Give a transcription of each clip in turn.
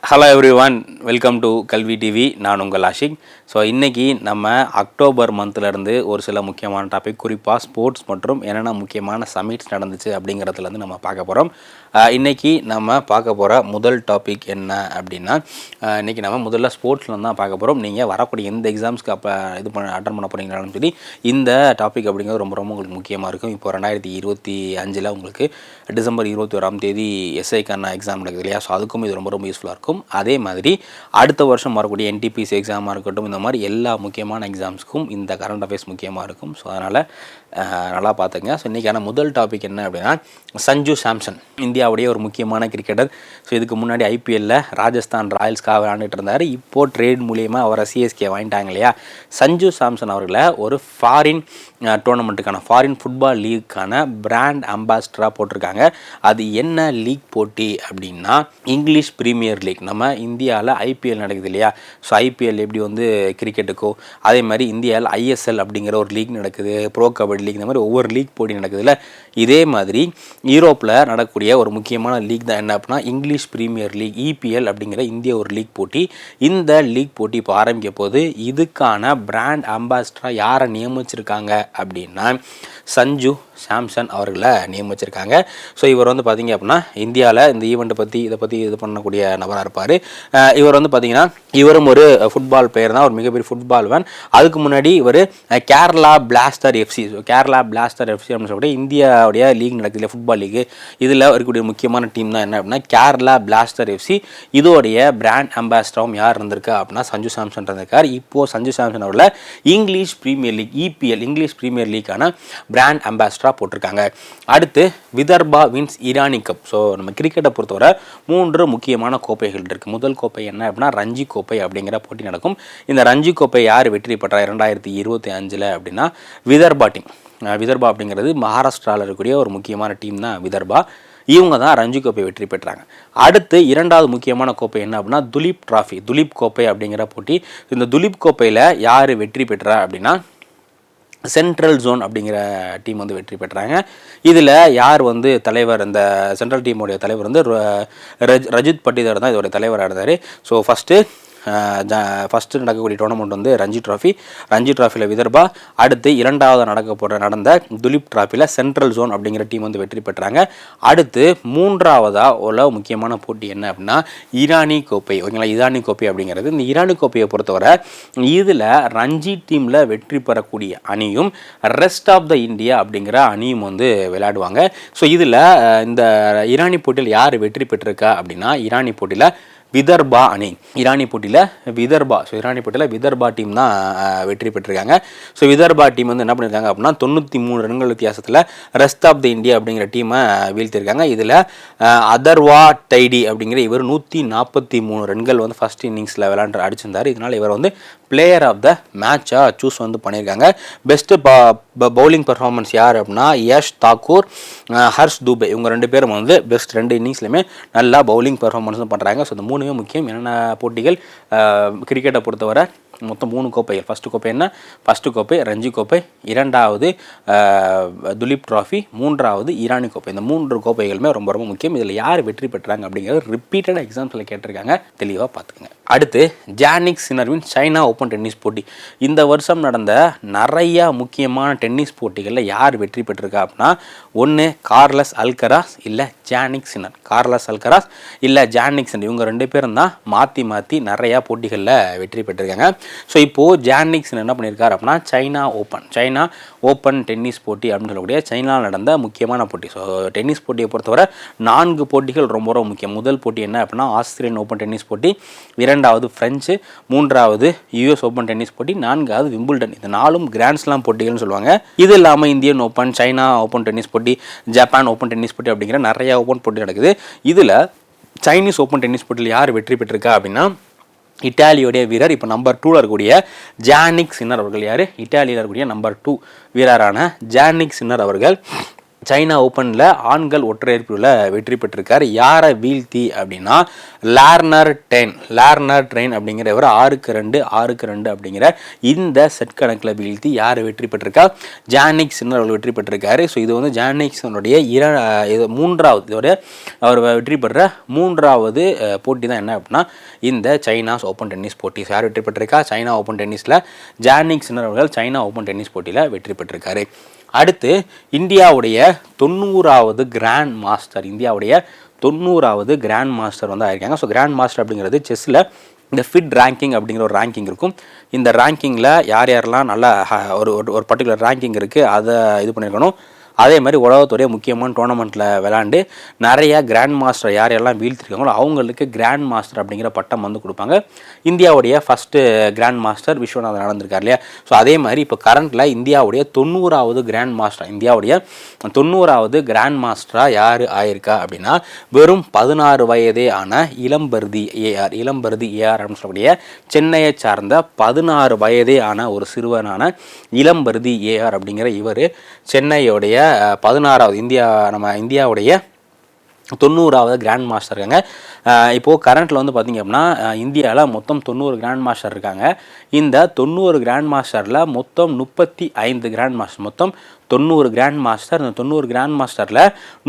Hello every one, welcome to கல்வி TV. நான் உங்கள் ஆஷிக். ஸோ இன்றைக்கி நம்ம அக்டோபர் மந்த்லேருந்து ஒரு சில முக்கியமான டாபிக், குறிப்பாக ஸ்போர்ட்ஸ் மற்றும் என்னென்ன முக்கியமான சமிட்ஸ் நடந்துச்சு அப்படிங்கிறதுலேருந்து நம்ம பார்க்க போகிறோம். இன்றைக்கி நம்ம பார்க்க போகிற முதல் டாபிக் என்ன அப்படின்னா, இன்றைக்கி நம்ம முதல்ல ஸ்போர்ட்ஸில் தான் பார்க்க போகிறோம். நீங்கள் வரக்கூடிய எந்த எக்ஸாம்ஸ்க்கு அட்டன் பண்ண போகிறீங்கனாலும் சரி, இந்த டாபிக் அப்படிங்கிறது ரொம்ப ரொம்ப உங்களுக்கு முக்கியமாக இருக்கும். இப்போ 2025 உங்களுக்கு டிசம்பர் 21 எஸ்ஐக்கான எக்ஸாம் நடக்குது இல்லையா? ஸோ அதுக்கும் இது ரொம்ப ரொம்ப யூஸ்ஃபுல்லாக இருக்கும். அதே மாதிரி அடுத்த வருஷம் வரக்கூடிய என்டிபிசி எக்ஸாமாக இருக்கட்டும், இந்த மாதிரி எல்லா முக்கியமான எக்ஸாம்ஸ்க்கும் இந்த கரண்ட் அஃபேர்ஸ் முக்கியமாக இருக்கும். ஸோ அதனால் நல்லா பார்த்துங்க. ஸோ இன்றைக்கான முதல் டாபிக் என்ன அப்படின்னா, சஞ்சு சாம்சன் இந்தியாவுடைய ஒரு முக்கியமான கிரிக்கெட்டர். ஸோ இதுக்கு முன்னாடி ஐபிஎல்லில் ராஜஸ்தான் ராயல்ஸ்க்காக விளையாண்டுட்டு இருந்தார். இப்போது ட்ரேட் மூலியமாக அவரை சிஎஸ்கே வாங்கிட்டாங்க இல்லையா? சஞ்சு சாம்சன் அவர்களை ஒரு ஃபாரின் டோர்னமெண்ட்டுக்கான ஃபாரின் ஃபுட்பால் லீக்குக்கான பிராண்ட் அம்பாசிடராக போட்டிருக்காங்க. அது என்ன லீக் போட்டி அப்படின்னா, இங்கிலீஷ் பிரீமியர் லீக். நம்ம இந்தியாவில் ஐபிஎல் நடக்குது இல்லையா? ஸோ ஐபிஎல் எப்படி கிரிக்கெட்டுக்கோ அதே மாதிரி இந்தியாவில் ஐஎஸ்எல் அப்படிங்கிற ஒரு லீக் நடக்குது, ப்ரோ கபடி லீக், இந்த மாதிரி ஒவ்வொரு லீக் போட்டி நடக்குதுல்ல. இதே மாதிரி யூரோப்பில் நடக்கக்கூடிய ஒரு முக்கியமான லீக் தான் என்ன அப்படின்னா, இங்கிலீஷ் பிரீமியர் லீக், இபிஎல் அப்படிங்கிற இந்திய ஒரு லீக் போட்டி. இந்த லீக் போட்டி இப்போ ஆரம்பிக்க போது இதுக்கான பிராண்ட் அம்பாசிடராக யாரை நியமிச்சிருக்காங்க அப்படின்னா, சஞ்சு சாம்சன் அவர்களை நியமிச்சிருக்காங்க. ஸோ இவர் பார்த்திங்க அப்படின்னா, இந்தியாவில் இந்த ஈவெண்ட்டை இதை பற்றி இது பண்ணக்கூடிய நபராக இருப்பார். இவர் பார்த்திங்கன்னா, இவரும் ஒரு ஃபுட்பால் பிளேயர் தான், ஒரு மிகப்பெரிய ஃபுட்பால் வேன். அதுக்கு முன்னாடி இவர் Kerala Blaster FC, Kerala Blaster FC அப்படின்னு சொல்லிட்டு இந்தியாவுடைய லீக் நடக்குது இல்லை, ஃபுட்பால் லீக். இதில் இருக்கக்கூடிய முக்கியமான டீம் தான் என்ன அப்படின்னா கேரளா பிளாஸ்டர் எஃப்சி. இதோடைய பிராண்ட் அம்பாசிடரும் யார் இருந்திருக்கா அப்படின்னா சஞ்சு சாம்சன் இருந்திருக்கார். இப்போது சஞ்சு சாம்சன் அவர்களை English Premier League, EPL English Premier லீக்கான பிராண்ட் அம்பாசிடராக போட்டிருக்காங்க. அடுத்து Vidarbha wins Irani Cup. So நம்ம கிரிக்கெட்டை பொறுத்தவரை 3 முக்கியமான கோப்பைகள் இருக்குது. முதல் கோப்பை என்ன அப்படின்னா ரஞ்சி கோப்பை அப்படிங்கிற போட்டி நடக்கும். இந்த ரஞ்சி கோப்பை யார் வெற்றி பெற்றார் 2025 அப்படின்னா விதர்பா டீம். விதர்பா அப்படிங்கிறது மகாராஷ்டிராவில் இருக்கக்கூடிய ஒரு முக்கியமான டீம் தான் விதர்பா. இவங்க தான் ரஞ்சி கோப்பை வெற்றி பெற்றாங்க. அடுத்து 2வது முக்கியமான கோப்பை என்ன அப்படின்னா துலீப் டிராஃபி, துலீப் கோப்பை அப்படிங்கிற போட்டி. இந்த துலீப் கோப்பையில் யார் வெற்றி பெற்றா அப்படின்னா சென்ட்ரல் ஜோன் அப்படிங்கிற டீம் வெற்றி பெற்றாங்க. இதில் யார் தலைவர், இந்த சென்ட்ரல் டீமுடைய தலைவர் ரஜித் பட்டிதார் தான் இதோடைய தலைவராக இருந்தார். ஸோ ஃபஸ்ட்டு நடக்கக்கூடிய டோர்னமெண்ட் ரஞ்சி ட்ராஃபி. ரஞ்சி ட்ராஃபியில் விதர்பா. அடுத்து 2வது நடந்த துலீப் ட்ராஃபியில் சென்ட்ரல் ஜோன் அப்படிங்கிற டீம் வெற்றி பெற்றாங்க. அடுத்து 3வதாக உள்ள முக்கியமான போட்டி என்ன அப்படின்னா இரானி கோப்பை. ஓகேங்களா? இரானி கோப்பை அப்படிங்கிறது, இந்த இரானி கோப்பையை பொறுத்தவரை இதில் ரஞ்சி டீமில் வெற்றி பெறக்கூடிய அணியும் ரெஸ்ட் ஆஃப் த இந்தியா அப்படிங்கிற அணியும் விளையாடுவாங்க. ஸோ இதில் இந்த இரானி போட்டியில் யார் வெற்றி பெற்றிருக்கா அப்படின்னா இரானி போட்டியில் விதர்பா அணி. இரானி போட்டியில் விதர்பா, ஸோ இரானி போட்டியில் விதர்பா டீம் தான் வெற்றி பெற்றிருக்காங்க. ஸோ விதர்பா டீம் என்ன பண்ணியிருக்காங்க அப்படின்னா 93 ரன்கள் வித்தியாசத்தில் ரெஸ்ட் ஆஃப் த இந்தியா அப்படிங்கிற டீமை வீழ்த்திருக்காங்க. இதில் அதர்வா டைடி அப்படிங்கிற இவர் 143 ரன்கள் ஃபர்ஸ்ட் இன்னிங்ஸில் விளையாண்டு அடிச்சிருந்தார். இதனால் இவர் பிளேயர் ஆஃப் த மேட்சாக சூஸ் பண்ணியிருக்காங்க. பெஸ்ட்டு பவுலிங் பெர்ஃபார்மன்ஸ் யார் அப்படின்னா யஷ் தாக்கூர், ஹர்ஷ் தூபே. இவங்க 2 பேரும் பெஸ்ட் 2 இன்னிங்ஸ்லையுமே நல்லா பவுலிங் பெர்ஃபார்மன்ஸும் பண்ணுறாங்க. ஸோ இந்த 3மே முக்கியம். என்னென்ன போட்டிகள் கிரிக்கெட்டை பொறுத்தவரை மொத்தம் 3 கோப்பைகள். ஃபஸ்ட்டு கோப்பை ரஞ்சி கோப்பை, 2வது துலீப் ட்ராஃபி, 3வது இரானி கோப்பை. இந்த 3 கோப்பைகளுமே ரொம்ப ரொம்ப முக்கியம். இதில் யார் வெற்றி பெற்றாங்க அப்படிங்கிறது ரிப்பீட்டட் எக்ஸாம்ஸில் கேட்டிருக்காங்க, தெளிவாக பார்த்துக்குங்க. அடுத்து ஜானிக் சின்னர்வின் சைனா ஓப்பன் டென்னிஸ் போட்டி. இந்த வருஷம் நடந்த நிறையா முக்கியமான டென்னிஸ் போட்டிகளில் யார் வெற்றி பெற்றிருக்கா அப்படின்னா ஒன்று கார்லஸ் அல்கராஸ் இல்லை ஜானிக் சின்னர். கார்லஸ் அல்கராஸ் இல்லை ஜானிக் சின்னர், இவங்க 2 பேரும் தான் மாற்றி நிறையா போட்டிகளில் வெற்றி பெற்றிருக்காங்க. ஸோ இப்போது ஜானிக் சின்னர் என்ன பண்ணியிருக்காரு அப்படின்னா சைனா ஓப்பன் டென்னிஸ் போட்டி அப்படின்னு சொல்லக்கூடிய சைனாவில் நடந்த முக்கியமான போட்டி. ஸோ டென்னிஸ் போட்டியை பொறுத்தவரை 4 போட்டிகள் ரொம்ப ரொம்ப முக்கியம். முதல் போட்டி என்ன அப்படின்னா ஆஸ்திரேலியன் ஓப்பன் டென்னிஸ் போட்டி, 2வது ஃப்ரெஞ்சு, 3வது யுஎஸ் ஓப்பன் டென்னிஸ் போட்டி, 4வது விம்பிள்டன். இந்த 4ம் கிராண்ட் ஸ்லாம் போட்டிகள்னு சொல்லுவாங்க. இது இல்லாமல் Indian open, China open tennis போட்டி, ஜப்பான் ஓப்பன் டென்னிஸ் போட்டி அப்படிங்கிற நிறைய ஓப்பன் போட்டி நடக்குது. இதில் சைனீஸ் ஓப்பன் டென்னிஸ் போட்டியில் யார் வெற்றி பெற்றிருக்கா அப்படின்னா இட்டாலியோடைய வீரர், இப்போ நம்பர் 2 இருக்கக்கூடிய ஜானிக் சின்னர் அவர்கள். யார்? இட்டாலியில் இருக்கக்கூடிய நம்பர் 2 வீரரான ஜானிக் சின்னர் அவர்கள் சைனா ஓப்பனில் ஆண்கள் ஒற்றையர் பிரிவில் வெற்றி பெற்றிருக்கார். யாரை வீழ்த்தி அப்படின்னா லார்னர் ட்ரெயின் அப்படிங்கிற இவர் 6-2 6-2 அப்படிங்கிற இந்த செட் கணக்கில் வீழ்த்தி யார் வெற்றி பெற்றிருக்கா? ஜானிக் சின்னர் அவர்கள் வெற்றி பெற்றிருக்காரு. ஸோ இது வந்து ஜானிக் சின்னருடைய மூன்றாவது இதோட அவர் வெற்றி பெற்ற மூன்றாவது போட்டி தான் என்ன அப்படின்னா இந்த சைனாஸ் ஓப்பன் டென்னிஸ் போட்டி. யார் வெற்றி பெற்றிருக்கா? சைனா ஓப்பன் டென்னிஸில் ஜானிக் சின்னர் அவர்கள் சைனா ஓப்பன் டென்னிஸ் போட்டியில் வெற்றி பெற்றிருக்காரு. அடுத்து இந்தியாவுடைய 90வது கிராண்ட் மாஸ்டர் வந்து ஆயிருக்காங்க. ஸோ கிராண்ட் மாஸ்டர் அப்படிங்கிறது செஸ்ஸில் இந்த ஃபிட் ரேங்கிங் அப்படிங்கிற ஒரு ரேங்கிங் இருக்கும். இந்த ரேங்கிங்கில் யாரெல்லாம் நல்லா ஒரு பர்டிகுலர் ரேங்கிங் இருக்குது அதை இது பண்ணியிருக்கணும். அதே மாதிரி உலகத்துடைய முக்கியமான டோர்னமெண்ட்டில் விளாண்டு நிறைய கிராண்ட் மாஸ்டர் யாரெல்லாம் வீழ்த்திருக்காங்களோ அவங்களுக்கு கிராண்ட் மாஸ்டர் அப்படிங்கிற பட்டம் வந்து கொடுப்பாங்க. இந்தியாவுடைய ஃபஸ்ட்டு கிராண்ட் மாஸ்டர் விஸ்வநாதன் நடந்திருக்கார் இல்லையா? ஸோ அதே மாதிரி இப்போ கரண்ட்டில் இந்தியாவுடைய 90வது கிராண்ட் மாஸ்டராக யார் ஆயிருக்கா அப்படின்னா வெறும் 16 வயதே ஆன இளம்பருதி ஏஆர் அப்படின்னு சொல்லக்கூடிய சென்னையை சார்ந்த 16 வயதே ஆன ஒரு சிறுவனான இளம்பருதி ஏஆர் அப்படிங்கிற இவர் சென்னையுடைய 16வது இந்தியாவுடைய 90வது கிராண்ட் மாஸ்டர் இருக்காங்க. இப்போது கரண்ட்டில் வந்து பார்த்திங்க அப்படின்னா இந்தியாவில் மொத்தம் 90 கிராண்ட் மாஸ்டர் இருக்காங்க. இந்த 90 கிராண்ட் மாஸ்டரில் மொத்தம் 35 கிராண்ட் மாஸ்டர், மொத்தம் 90 கிராண்ட் மாஸ்டர். இந்த 90 கிராண்ட் மாஸ்டரில்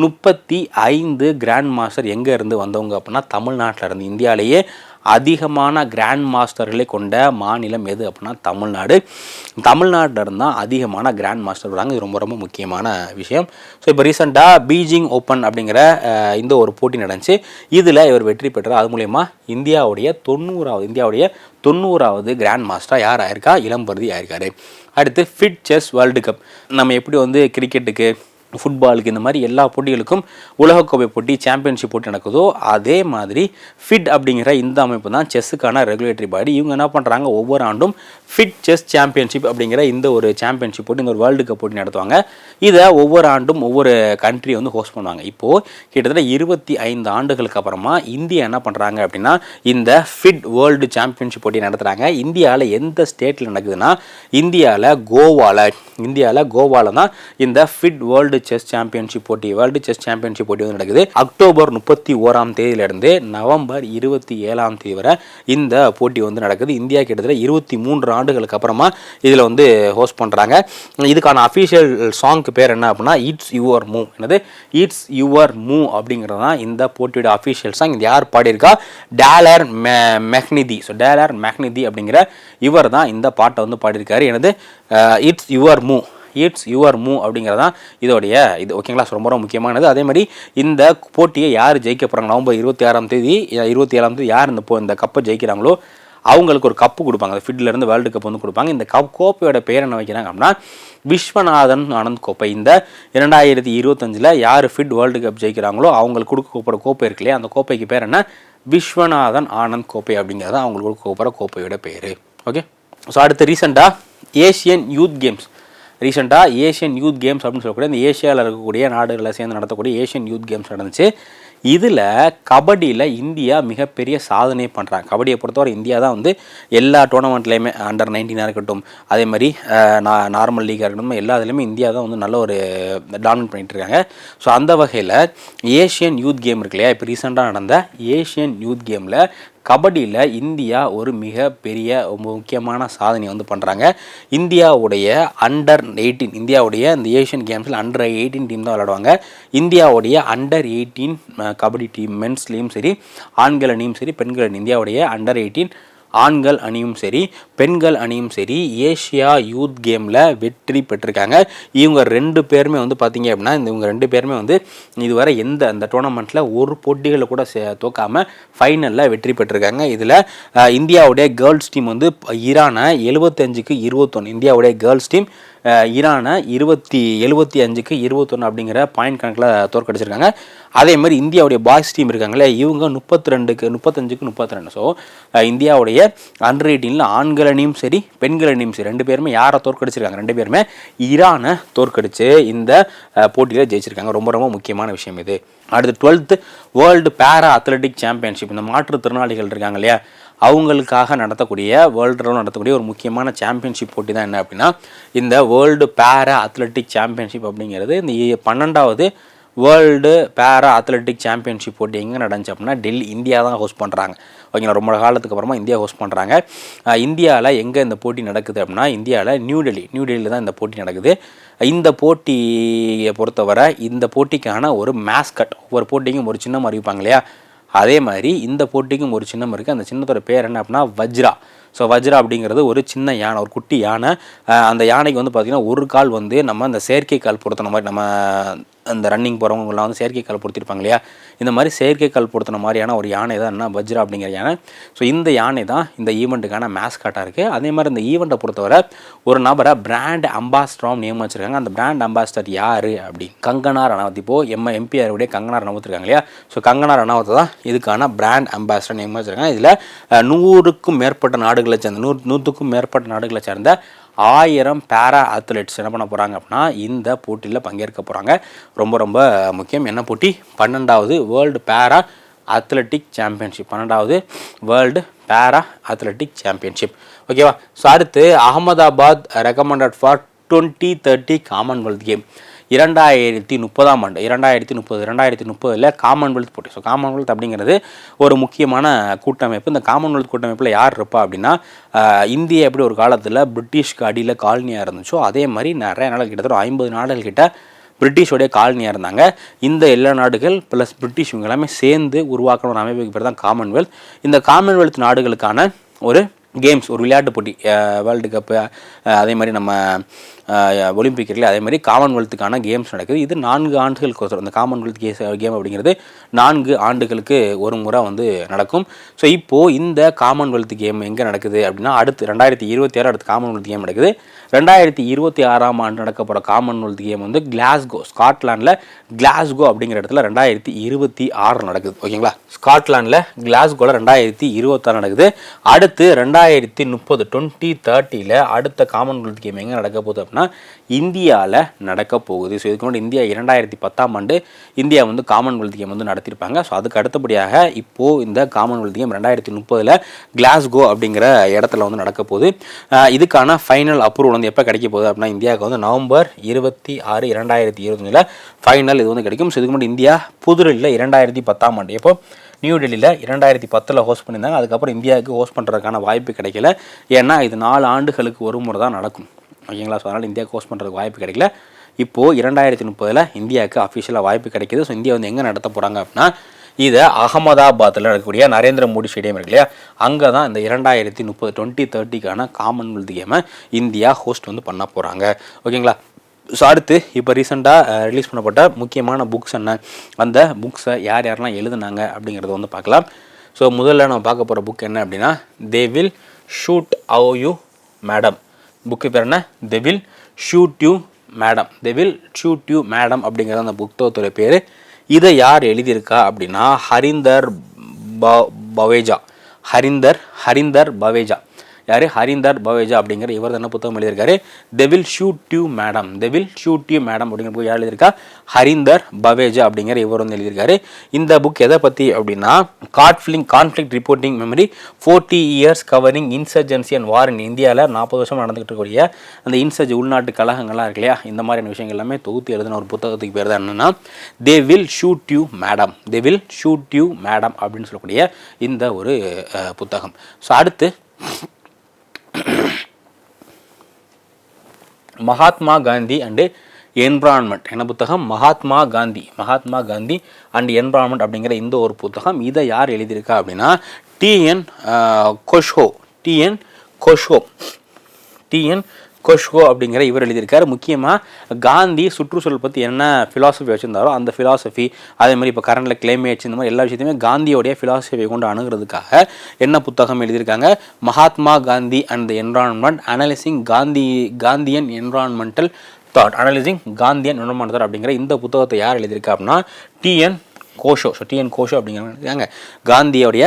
35 கிராண்ட் மாஸ்டர் எங்கே இருந்து வந்தவங்க அப்படின்னா தமிழ்நாட்டில் இருந்து. இந்தியாவிலேயே அதிகமான கிராண்ட் மாஸ்டர்களை கொண்ட மாநிலம் எது அப்படின்னா தமிழ்நாட்டில் இருந்தால் அதிகமான கிராண்ட் மாஸ்டர் வராங்க. இது ரொம்ப ரொம்ப முக்கியமான விஷயம். ஸோ இப்போ ரீசெண்டாக பீஜிங் ஓப்பன் அப்படிங்கிற இந்த ஒரு போட்டி நடந்துச்சு. இதில் இவர் வெற்றி பெற்றார். அது மூலயமா இந்தியாவுடைய 90வது கிராண்ட் மாஸ்டராக யார் ஆயிருக்கா? இளம்பருதி ஆயிருக்காரு. அடுத்து ஃபிட் செஸ் வேர்ல்டு கப். நம்ம எப்படி வந்து கிரிக்கெட்டுக்கு ஃபுட்பாலுக்கு இந்த மாதிரி எல்லா போட்டிகளுக்கும் உலகக்கோப்பை போட்டி சாம்பியன்ஷிப் போட்டி நடக்குதோ அதே மாதிரி ஃபிட் அப்படிங்கிற இந்த அமைப்பு தான் செஸ்ஸுக்கான ரெகுலேட்டரி பாடி. இவங்க என்ன பண்ணுறாங்க, ஒவ்வொரு ஆண்டும் ஃபிட் செஸ் சாம்பியன்ஷிப் அப்படிங்கிற இந்த ஒரு சாம்பியன்ஷிப் போட்டி, இந்த ஒரு வேர்ல்டு கப் போட்டி நடத்துவாங்க. இதை ஒவ்வொரு ஆண்டும் ஒவ்வொரு கண்ட்ரி வந்து ஹோஸ்ட் பண்ணுவாங்க. இப்போது கிட்டத்தட்ட 25 ஆண்டுகளுக்கு அப்புறமா இந்தியா என்ன பண்ணுறாங்க அப்படின்னா இந்த ஃபிட் வேர்ல்டு சாம்பியன்ஷிப் போட்டி நடத்துகிறாங்க. இந்தியாவில் எந்த ஸ்டேட்டில் நடக்குதுன்னா இந்தியாவில் கோவாவில் தான் இந்த ஃபிட் வேர்ல்டு செஸ் சாம்பியன்ஷிப் போட்டி வந்து நடக்குது. அக்டோபர் 31ஆம் தேதியிலிருந்து நவம்பர் 27ஆம் தேதி வரை இந்த போட்டி வந்து நடக்குது. இந்தியா கிட்டத்தட்ட 23 ஆண்டுகளுக்கு அப்புறமா இதில் வந்து ஹோஸ்ட் பண்ணுறாங்க. இதுக்கான அஃபிஷியல் சாங்க்கு பேர் என்ன அப்படின்னா இட்ஸ் யுவர் மூவ் அப்படிங்கிறது தான் இந்த போட்டியோட அஃபிஷியல் சாங். இது யார் பாடியிருக்கா? டேலர் மெக்னிதி அப்படிங்கிற இவர் தான் இந்த பாட்டை வந்து பாடியிருக்காரு. இட்ஸ் யுவர் மூவ் அப்படிங்கிறதான் இதோடைய இது. ஓகேங்களா? ரொம்ப ரொம்ப முக்கியமானது. அதே மாதிரி இந்த போட்டியை யார் ஜெயிக்க போகிறாங்க, நவம்பர் 27ஆம் தேதி யார் இந்த கப்பை ஜெயிக்கிறாங்களோ அவங்களுக்கு ஒரு கப்பு கொடுப்பாங்க. ஃபிட்லேருந்து வேர்ல்டு கப் வந்து கொடுப்பாங்க. இந்த கோப்பையோட பேர் என்ன வைக்கிறாங்க அப்படின்னா விஸ்வநாதன் ஆனந்த் கோப்பை. இந்த 2025 யார் ஃபிட் வேர்ல்டு கப் ஜெயிக்கிறாங்களோ அவங்களுக்கு கொடுக்க கோப்பை இருக்கு இல்லையா, அந்த கோப்பைக்கு பேர் என்ன? விஸ்வநாதன் ஆனந்த் கோப்பை அப்படிங்கிறது அவங்களுக்கு கொடுக்க கோப்பையோட பேர். ஓகே. ஸோ அடுத்து ரீசெண்டாக ஏஷியன் யூத் கேம்ஸ் அப்படின்னு சொல்லக்கூடிய இந்த ஏஷியாவில் இருக்கக்கூடிய நாடுகளை சேர்ந்து நடத்தக்கூடிய ஏஷியன் யூத் கேம்ஸ் நடந்துச்சு. இதில் கபடியில் இந்தியா மிகப்பெரிய சாதனை பண்ணுறாங்க. கபடியை பொறுத்தவரை இந்தியா தான் வந்து எல்லா டோர்னமெண்ட்லேயுமே அண்டர் 19 இருக்கட்டும், அதே மாதிரி நார்மல் லீகாக இருக்கட்டும், எல்லா இதுலேயுமே இந்தியா தான் வந்து நல்ல ஒரு டாமினேட் பண்ணிகிட்டு இருக்காங்க. ஸோ அந்த வகையில் ஏஷியன் யூத் கேம் இருக்கு இல்லையா, இப்போ ரீசெண்டாக நடந்த ஏஷியன் யூத் கேமில் கபடியில் இந்தியா ஒரு மிகப்பெரிய முக்கியமான சாதனை வந்து பண்ணுறாங்க. இந்தியாவுடைய அண்டர் 18 இந்த ஏஷியன் கேம்ஸில் அண்டர் 18 டீம் தான் விளையாடுவாங்க. இந்தியாவுடைய அண்டர் 18 கபடி டீம் மென்ஸ்லேயும் சரி, ஆண்கள் அணியும் சரி, பெண்கள் அணி, இந்தியாவுடைய அண்டர் 18 ஆண்கள் அணியும் சரி, பெண்கள் அணியும் சரி ஏஷியா யூத் கேமில் வெற்றி பெற்றிருக்காங்க. இவங்க 2 பேருமே வந்து பார்த்திங்க அப்படின்னா இவங்க 2 பேருமே வந்து இதுவரை அந்த டோர்னமெண்ட்டில் ஒரு போட்டிகளில் கூட தோக்காமல் ஃபைனலில் வெற்றி பெற்றிருக்காங்க. இதில் இந்தியாவுடைய கேர்ள்ஸ் டீம் வந்து ஈரானை 75-21, இந்தியாவுடைய கேர்ள்ஸ் டீம் ஈரானை 75-21 அப்படிங்கிற பாயிண்ட் கணக்கில் தோற்கடிச்சிருக்காங்க. அதே மாதிரி இந்தியாவுடைய பாய்ஸ் டீம் இருக்காங்களே இவங்க 35-32. ஸோ இந்தியாவுடைய அண்டர் 18 ஆண்கள் அணியும் சரி, பெண்கள் அணியும் சரி 2 பேருமே யாரை தோற்கடிச்சிருக்காங்க? 2 பேருமே ஈரானை தோற்கடிச்சு இந்த போட்டியில் ஜெயிச்சிருக்காங்க. ரொம்ப ரொம்ப முக்கியமான விஷயம் இது. அடுத்து 12th world para athletic championship. இந்த மாற்றுத்திறனாளிகள் இருக்காங்க இல்லையா, அவங்களுக்காக நடத்தக்கூடிய வேர்ல்டு நடத்தக்கூடிய ஒரு முக்கியமான சாம்பியன்ஷிப் போட்டி தான் என்ன அப்படின்னா இந்த வேர்ல்டு பேரா அத்லெட்டிக் சாம்பியன்ஷிப் அப்படிங்கிறது. இந்த 12வது வேர்ல்டு பேரா அத்லெட்டிக் சாம்பியன்ஷிப் போட்டி எங்கே நடந்துச்சு அப்படின்னா டெல்லி, இந்தியா தான் ஹோஸ்ட் பண்ணுறாங்க. ஓகேங்களா, ரொம்ப காலத்துக்கு அப்புறமா இந்தியா ஹோஸ்ட் பண்ணுறாங்க. இந்தியாவில் எங்கே இந்த போட்டி நடக்குது அப்படின்னா இந்தியாவில் நியூ டெல்லியில் தான் இந்த போட்டி நடக்குது. இந்த போட்டியை பொறுத்தவரை இந்த போட்டிக்கான ஒரு மேஸ்கட், ஒவ்வொரு போட்டிக்கும் ஒரு சின்னம் அறிவிப்பாங்க இல்லையா, அதே மாதிரி இந்த போட்டிக்கும் ஒரு சின்னம் இருக்குது. அந்த சின்னத்தோட பேர் என்ன அப்படின்னா வஜ்ரா. ஸோ வஜ்ரா அப்படிங்கிறது ஒரு சின்ன யானை, ஒரு குட்டி யானை. அந்த யானைக்கு வந்து பார்த்திங்கன்னா ஒரு கால் வந்து நம்ம அந்த செயற்கை கால் பொருத்தின மாதிரி, நம்ம அந்த ரன்னிங் போகிறவங்களாம் வந்து செயற்கை கால் பொருத்திருப்பாங்க இல்லையா, இந்த மாதிரி செயற்கை கால் பொருத்தின மாதிரியான ஒரு யானை தான் என்ன வஜ்ரா அப்படிங்கிற யானை. ஸோ இந்த யானை தான் இந்த ஈவெண்ட்டுக்கான மேஸ்காட்டாக இருக்குது. அதே மாதிரி இந்த ஈவெண்ட்டை பொறுத்தவரை ஒரு நபரை பிராண்ட் அம்பாஸ்டராகவும் நியமிச்சிருக்காங்க. அந்த பிராண்ட் அம்பாஸ்டர் யார் அப்படி கங்கனா ரணாவத். இப்போது எம்பிஆருடைய கங்கனா ரணாவத் இருக்காங்க இல்லையா, ஸோ கங்கனா ரணாவத் தான் இதுக்கான பிராண்ட் அம்பாஸ்டர் நியமிச்சிருக்காங்க. இதில் 100க்கும் மேற்பட்ட நாடுகளை சேர்ந்த 100க்கும் மேற்பட்ட நாடுகளை சேர்ந்த 1000 பேரா அத்லெட்ஸ் என்ன பண்ண போகிறாங்க அப்படின்னா இந்த போட்டியில் பங்கேற்க போகிறாங்க. ரொம்ப ரொம்ப முக்கியம். என்ன போட்டி? 12வது வேர்ல்டு பேரா அத்லெட்டிக் சாம்பியன்ஷிப். 12வது வேர்ல்டு பேரா அத்லெட்டிக் சாம்பியன்ஷிப். ஓகேவா. ஸோ அடுத்து Ahmedabad recommended for 2030 Commonwealth game. 2030ஆம் ஆண்டு 2030 காமன்வெல்த் போட்டி. ஸோ காமன்வெல்த் அப்படிங்கிறது ஒரு முக்கியமான கூட்டமைப்பு. இந்த காமன்வெல்த் கூட்டமைப்பில் யார் இருப்பா அப்படின்னா இந்தியா எப்படி ஒரு காலத்தில் பிரிட்டிஷ்க்கு அடியில் காலனியாக இருந்துச்சோ அதே மாதிரி நிறைய நாடுகள், கிட்டத்தட்ட 50 நாடுகள் கிட்ட பிரிட்டிஷோடைய காலனியாக இருந்தாங்க. இந்த எல்லா நாடுகள் ப்ளஸ் பிரிட்டிஷ் இவங்க எல்லாமே சேர்ந்து உருவாக்கின ஒரு அமைப்புக்கு பேர் தான் காமன்வெல்த். இந்த காமன்வெல்த் நாடுகளுக்கான ஒரு கேம்ஸ், ஒரு விளையாட்டு போட்டி, வேர்ல்டு கப்பு, அதே மாதிரி நம்ம ஒலிம்பிக் இருக்குல்ல, அதே மாதிரி காமன்வெல்த்துக்கான கேம்ஸ் நடக்குது. இது 4 ஆண்டுகளுக்கு ஒரு, இந்த காமன்வெல்த் கேம் அப்படிங்கிறது 4 ஆண்டுகளுக்கு ஒரு முறை வந்து நடக்கும். ஸோ இப்போது இந்த காமன்வெல்த் கேம் எங்கே நடக்குது அப்படின்னா அடுத்து 2026 அடுத்து காமன்வெல்த் கேம் நடக்குது. 2026ஆம் ஆண்டு நடக்க போகிற காமன்வெல்த் கேம் வந்து கிளாஸ்கோ, ஸ்காட்லாண்டில் கிளாஸ்கோ அப்படிங்கிற இடத்துல 2026 நடக்குது. ஓகேங்களா, ஸ்காட்லாண்டில் கிளாஸ்கோவில் 2026 நடக்குது. அடுத்து 2030 அடுத்த காமன்வெல்த் கேம் எங்கே நடக்க போகுது அப்படின்னா இந்தியாவில் நடக்க போகுது. ஸோ இதுக்கு முன்னாடி இந்தியா 2010ஆம் ஆண்டு இந்தியா வந்து காமன்வெல்த் கேம் வந்து நடத்தியிருப்பாங்க. ஸோ அதுக்கு அடுத்தபடியாக இப்போது இந்த காமன்வெல்த் கேம் 2030 கிளாஸ்கோ அப்படிங்கிற இடத்துல வந்து நடக்க போகுது. இதுக்கான ஃபைனல் அப்ரூவல் வந்து எப்போ கிடைக்க போகுது அப்படின்னா இந்தியாவுக்கு வந்து நவம்பர் 26, 2025 ஃபைனல் இது வந்து கிடைக்கும். ஸோ இதுக்கு முன்னாடி இந்தியா புதுடெல்லியில் 2010ஆம் ஆண்டு எப்போ நியூ டெல்லியில் 2010 ஹோஸ்ட் பண்ணியிருந்தாங்க. அதுக்கப்புறம் இந்தியாவுக்கு ஹோஸ்ட் பண்ணுறதுக்கான வாய்ப்பு கிடைக்கல. ஏன்னா இது 4 ஆண்டுகளுக்கு ஒரு முறை தான் நடக்கும். ஓகேங்களா, ஸோ அதனால் இந்தியாவுக்கு ஹோஸ்ட் பண்ணுறதுக்கு வாய்ப்பு கிடைக்கல. இப்போது 2030 இந்தியாவுக்கு அஃபிஷியலாக வாய்ப்பு கிடைக்கிது. ஸோ இந்தியா வந்து எங்கே நடத்த போகிறாங்க அப்படின்னா இதை அகமதாபாத்தில் நடக்கக்கூடிய நரேந்திர மோடி ஸ்டேடியம் இருக்கு இல்லையா, அங்கே தான் இந்த 2030 காமன்வெல்த் கேமை இந்தியா ஹோஸ்ட் வந்து பண்ண போகிறாங்க. ஓகேங்களா. ஸோ அடுத்து இப்போ ரீசெண்டாக ரிலீஸ் பண்ணப்பட்ட முக்கியமான புக்ஸ் என்ன, அந்த புக்ஸை யாரெல்லாம் எழுதுனாங்க அப்படிங்கிறத வந்து பார்க்கலாம். ஸோ முதல்ல நம்ம பார்க்க போகிற புக் என்ன அப்படின்னா தே வில் ஷூட் அவு யூ மேடம். புக்கு பேர் என்ன? They will shoot you madam. They will shoot you madam அப்படிங்கிறது அந்த புத்தகத்தோட பேர். இதை யார் எழுதியிருக்கா அப்படின்னா ஹரிந்தர் பவேஜா. ஹரிந்தர் பவேஜா. யார்? ஹரிந்தர் பவேஜா அப்படிங்கிற இவர் என்ன புத்தகம் எழுதியிருக்காரு? They will shoot you madam. They will shoot you madam அப்படிங்கிற புக் யார் எழுதியிருக்கா? ஹரிந்தர் பவேஜா அப்படிங்கிற இவர் வந்து எழுதியிருக்காரு. இந்த புக் எதை பற்றி அப்படின்னா conflict reporting memory 40 years covering insurgency and war in இந்தியாவில் 40 வருஷம் நடந்துகிட்டு இருக்கக்கூடிய அந்த உள்நாட்டு கழகங்கள்லாம் இருக்கு இல்லையா, இந்த மாதிரியான விஷயங்கள் எல்லாமே தொகுத்து எழுதின ஒரு புத்தகத்துக்கு பேர் தான் என்னென்னா they will shoot you madam. They will shoot you madam அப்படின்னு சொல்லக்கூடிய இந்த ஒரு புத்தகம். ஸோ அடுத்து மகாத்மா காந்தி அண்டு என்விரான்மெண்ட். என்ன புத்தகம்? மகாத்மா காந்தி அண்ட் என்விரான்மெண்ட் அப்படிங்கிற இந்த ஒரு புத்தகம். இதை யார் எழுதியிருக்கா அப்படின்னா டிஎன் கோஷ்கோ அப்படிங்கிற இவர் எழுதியிருக்காரு. முக்கியமாக காந்தி சுற்றுச்சூழல் பற்றி என்ன ஃபிலாசபி வச்சுருந்தாரோ அந்த ஃபிலாசபி, அதே மாதிரி இப்போ கரண்டில் கிளைமேட்ஸ், இந்த மாதிரி எல்லா விஷயத்தையுமே காந்தியோடைய ஃபிலாசபியை கொண்டு அணுகிறதுக்காக என்ன புத்தகம் எழுதியிருக்காங்க? Mahatma Gandhi and the environment analysing Gandhian environmental thought. Analysing Gandhian environmental thought அப்படிங்கிற இந்த புத்தகத்தை யார் எழுதியிருக்கா அப்படின்னா டிஎன் கோஷோ. ஸோ டிஎன் கோஷோ அப்படிங்கிறாங்க காந்தியோடைய